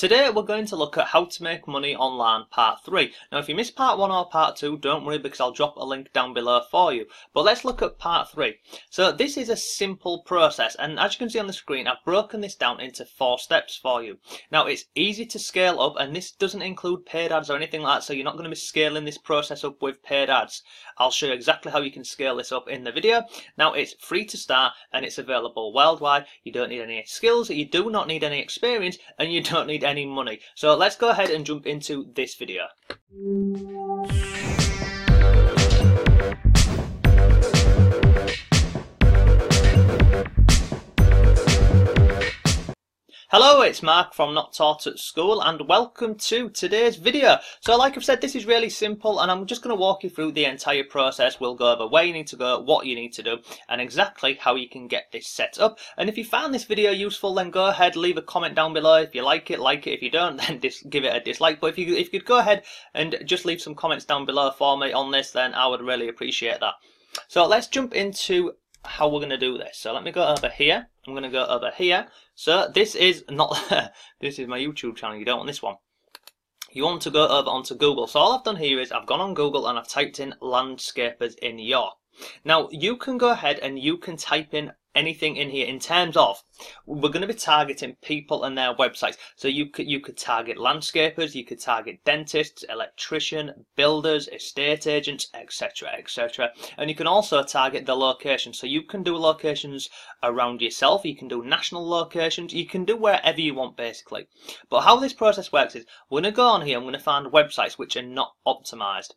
Today we're going to look at how to make money online part 3. Now if you missed part 1 or part 2, don't worry because I'll drop a link down below for you. But let's look at part 3. So this is a simple process, and as you can see on the screen I've broken this down into 4 steps for you. Now it's easy to scale up, and this doesn't include paid ads or anything like that, so you're not going to be scaling this process up with paid ads. I'll show you exactly how you can scale this up in the video. Now it's free to start and it's available worldwide. You don't need any skills, you do not need any experience, and you don't need any money. So let's go ahead and jump into this video. Hello, it's Mark from Not Taught at School and welcome to today's video. So like I've said, this is really simple and I'm just going to walk you through the entire process. We'll go over where you need to go, what you need to do, and exactly how you can get this set up. And if you found this video useful, then go ahead, leave a comment down below. If you like it, like it. If you don't, then just give it a dislike. But if you could go ahead and just leave some comments down below for me on this, then I would really appreciate that. So let's jump into how we're going to do this. So let me go over here. I'm going to go over here. So this is not this is my YouTube channel. You don't want this one. You want to go over onto Google. So all I've done here is I've gone on Google and I've typed in landscapers in York. Now you can go ahead and you can type in anything in here in terms of we're going to be targeting people and their websites. So you could target landscapers, you could target dentists, electrician, builders, estate agents, etc, etc. And you can also target the location. So you can do locations around yourself, you can do national locations, you can do wherever you want basically. But how this process works is we're going to go on here, I'm going to find websites which are not optimized.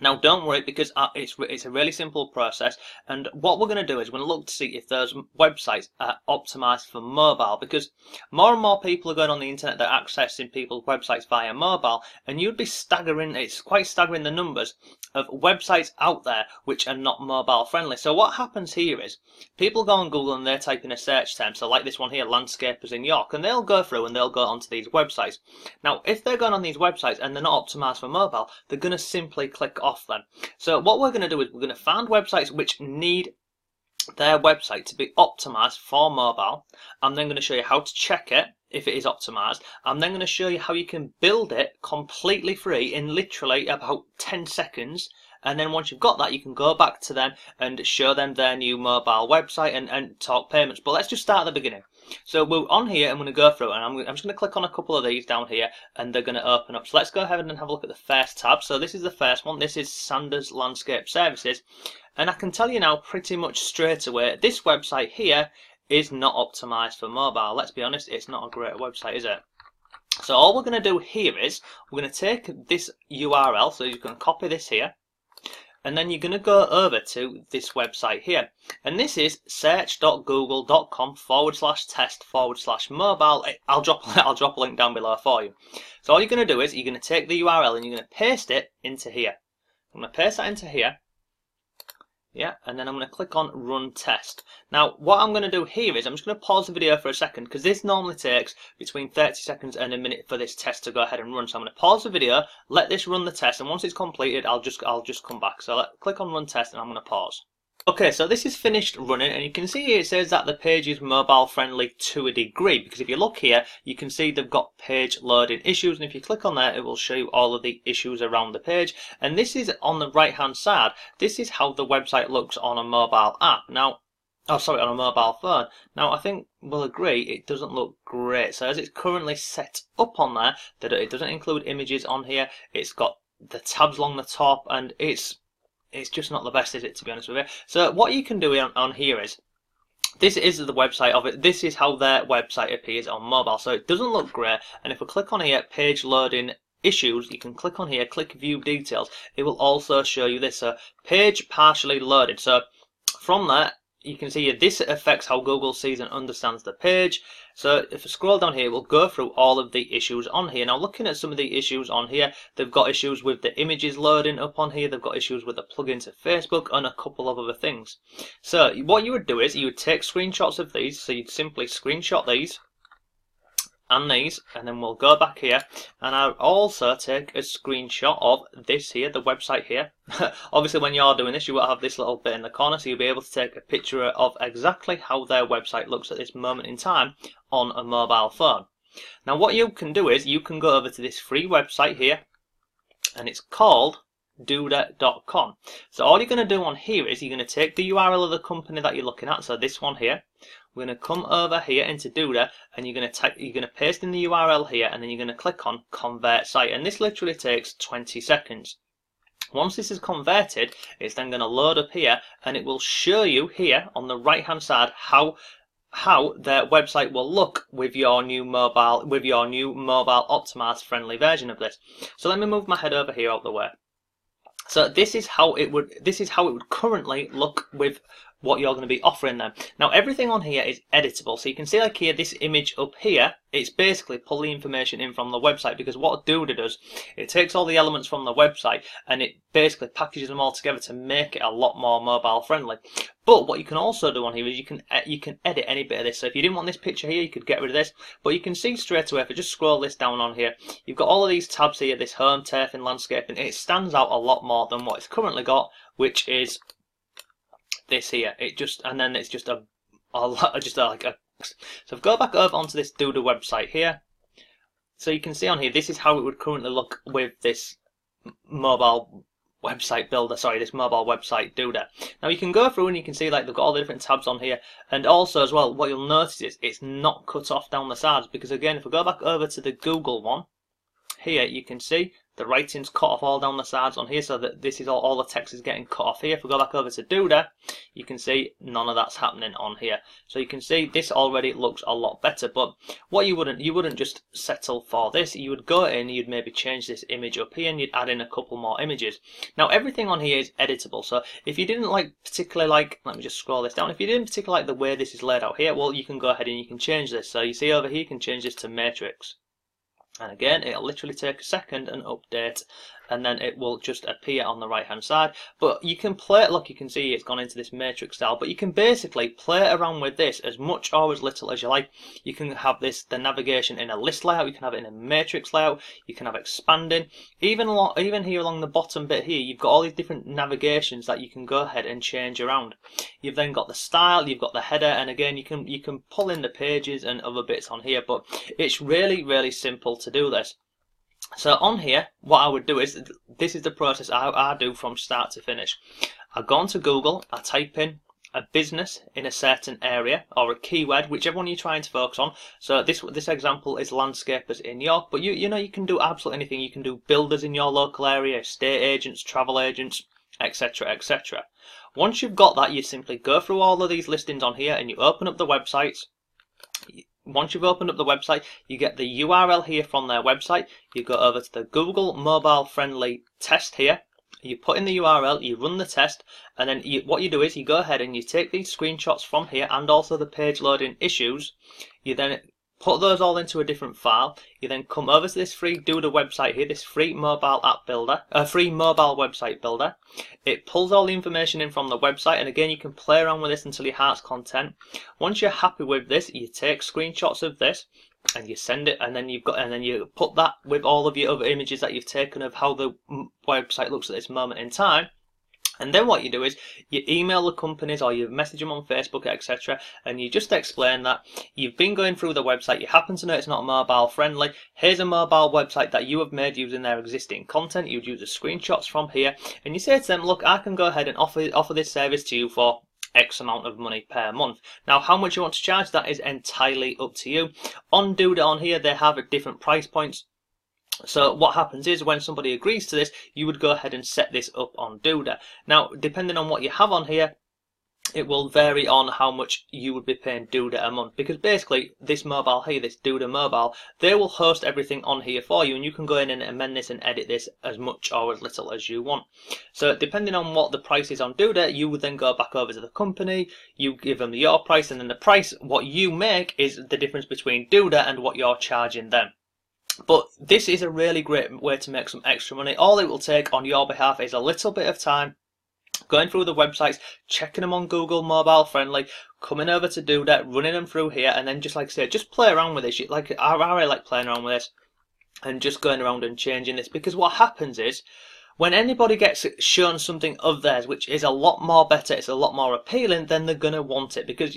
Now don't worry because it's a really simple process, and what we're going to do is we're going to look to see if those websites are optimized for mobile, because more and more people are going on the internet, they're accessing people's websites via mobile, and you'd be staggering, it's quite staggering the numbers of websites out there which are not mobile friendly. So what happens here is people go on Google and they're typing a search term, so like this one here, landscapers in York, and they'll go through and they'll go onto these websites. Now if they're going on these websites and they're not optimized for mobile, they're going to simply click off them. So what we're going to do is we're going to find websites which need their website to be optimized for mobile. I'm then going to show you how to check it if it is optimized. I'm then going to show you how you can build it completely free in literally about 10 seconds. And then once you've got that, you can go back to them and show them their new mobile website and talk payments. But let's just start at the beginning. So we're on here, I'm going to go through and I'm just going to click on a couple of these down here and they're going to open up. So let's go ahead and have a look at the first tab. So this is the first one. This is Sanders Landscape Services. And I can tell you now pretty much straight away, this website here is not optimized for mobile. Let's be honest, it's not a great website, is it? So all we're going to do here is we're going to take this URL, so you're going to copy this here. And then you're going to go over to this website here, and this is search.google.com/test/mobile. I'll drop a link down below for you. So all you're going to do is you're going to take the URL and you're going to paste it into here. I'm going to paste that into here. Yeah, and then I'm going to click on Run Test. Now, what I'm going to do here is I'm just going to pause the video for a second because this normally takes between 30 seconds and a minute for this test to go ahead and run. So I'm going to pause the video, let this run the test, and once it's completed, I'll just come back. So click on Run Test, and I'm going to pause. Okay, so this is finished running, and you can see here it says that the page is mobile friendly to a degree, because if you look here, you can see they've got page loading issues, and if you click on that, it will show you all of the issues around the page. And this is on the right hand side. This is how the website looks on a mobile app. Now, oh sorry, on a mobile phone. Now I think we'll agree it doesn't look great. So as it's currently set up on there, that it doesn't include images on here. It's got the tabs along the top, and it's just not the best, is it, to be honest with you? So what you can do on here is, this is the website of it. This is how their website appears on mobile. So it doesn't look great. And if we click on here, page loading issues, you can click on here, click view details. It will also show you this. So page partially loaded. So from that, you can see this affects how Google sees and understands the page. So if I scroll down here, we'll go through all of the issues on here. Now looking at some of the issues on here, they've got issues with the images loading up on here, they've got issues with the plugin to Facebook and a couple of other things. So what you would do is you would take screenshots of these. So you'd simply screenshot these and these, and then we'll go back here, and I'll also take a screenshot of this here, the website here. Obviously when you're doing this, you will have this little bit in the corner, so you'll be able to take a picture of exactly how their website looks at this moment in time on a mobile phone. Now what you can do is you can go over to this free website here, and it's called douda.com. So all you're going to do on here is you're going to take the URL of the company that you're looking at, so this one here. We're going to come over here into Douda, and you're going to paste in the URL here, and then you're going to click on convert site, and this literally takes 20 seconds. Once this is converted, it's then going to load up here, and it will show you here on the right hand side how their website will look with your new mobile optimized friendly version of this. So let me move my head over here out the way. So this is how it would currently look with what you're going to be offering them. Now everything on here is editable, so you can see like here, this image up here, it's basically pull the information in from the website, because what Douda does, it takes all the elements from the website and it basically packages them all together to make it a lot more mobile friendly. But what you can also do on here is you can edit any bit of this. So if you didn't want this picture here, you could get rid of this, but you can see straight away, if I just scroll this down on here, you've got all of these tabs here, this home, turfing, landscaping. It stands out a lot more than what it's currently got, which is this here. And then it's just like a. So if I go back over onto this Douda website here, so you can see on here, this is how it would currently look with this mobile website builder, this mobile website Douda. Now you can go through and you can see like they've got all the different tabs on here, and also as well, what you'll notice is it's not cut off down the sides, because again, if I go back over to the Google one, here you can see the writing's cut off all down the sides on here, so that this is all the text is getting cut off here. If we go back over to Douda, you can see none of that's happening on here. So you can see this already looks a lot better. But what you wouldn't just settle for this. You would go in, you'd maybe change this image up here, and you'd add in a couple more images. Now everything on here is editable. So if you didn't particularly like, let me just scroll this down. If you didn't particularly like the way this is laid out here, well, you can go ahead and you can change this. So you see over here, you can change this to matrix. And again, it'll literally take a second and update, and then it will just appear on the right hand side. But you can play it, look, you can see it's gone into this matrix style, but you can basically play around with this as much or as little as you like. You can have the navigation in a list layout, you can have it in a matrix layout, you can have expanding. Even here along the bottom bit here, you've got all these different navigations that you can go ahead and change around. You've then got the style, you've got the header, and again you can pull in the pages and other bits on here, but it's really simple to do this. So on here, what I would do is, this is the process I do from start to finish. I go onto Google, I type in a business in a certain area, or a keyword, whichever one you're trying to focus on. So this example is landscapers in York, but you know, you can do absolutely anything. You can do builders in your local area, estate agents, travel agents, etc, etc. Once you've got that, you simply go through all of these listings on here and you open up the websites. Once you've opened up the website, you get the URL here from their website. You go over to the Google Mobile Friendly test here. You put in the URL, you run the test, and then what you do is you go ahead and you take these screenshots from here and also the page loading issues. You then put those all into a different file. You then come over to this free Douda website here, this free mobile app builder, free mobile website builder. It pulls all the information in from the website, and again you can play around with this until your heart's content. Once you're happy with this, you take screenshots of this and you send it, and then you put that with all of your other images that you've taken of how the website looks at this moment in time. And then what you do is you email the companies or you message them on Facebook, etc. And you just explain that you've been going through the website, you happen to know it's not mobile friendly. Here's a mobile website that you have made using their existing content. You'd use the screenshots from here, and you say to them, look, I can go ahead and offer this service to you for X amount of money per month. Now how much you want to charge, that is entirely up to you. On Douda on here, they have at different price points. So what happens is when somebody agrees to this, you would go ahead and set this up on Douda. Now, depending on what you have on here, it will vary on how much you would be paying Douda a month, because basically this mobile here, this Douda mobile, they will host everything on here for you, and you can go in and amend this and edit this as much or as little as you want. So depending on what the price is on Douda, you would then go back over to the company, you give them your price, and then the price, what you make, is the difference between Douda and what you're charging them. But this is a really great way to make some extra money. All it will take on your behalf is a little bit of time, going through the websites, checking them on Google Mobile Friendly, coming over to Douda, running them through here, and then just like I say, just play around with this. I really like playing around with this and just going around and changing this, because what happens is when anybody gets shown something of theirs which is a lot more better, it's a lot more appealing, then they're going to want it, because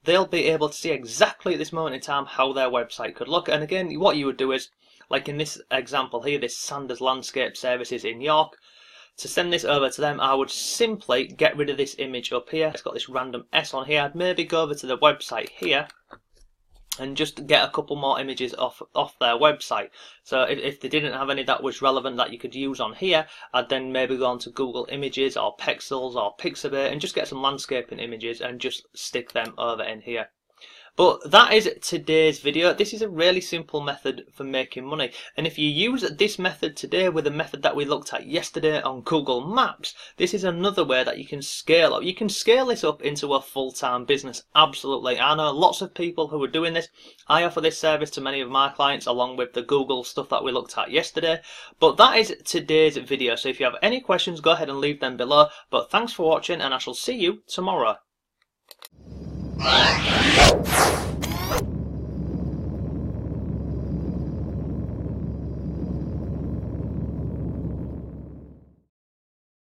they'll be able to see exactly at this moment in time how their website could look. And again, what you would do is, like in this example here, this Sanders Landscape Services in York, to send this over to them, I would simply get rid of this image up here. It's got this random S on here. I'd maybe go over to the website here and just get a couple more images off their website. So if they didn't have any that was relevant that you could use on here, I'd then maybe go on to Google Images or Pexels or Pixabay and just get some landscaping images and just stick them over in here. But that is today's video. This is a really simple method for making money, and if you use this method today with the method that we looked at yesterday on Google Maps, this is another way that you can scale up. You can scale this up into a full-time business, absolutely. I know lots of people who are doing this. I offer this service to many of my clients along with the Google stuff that we looked at yesterday. But that is today's video, so if you have any questions, go ahead and leave them below. But thanks for watching, and I shall see you tomorrow.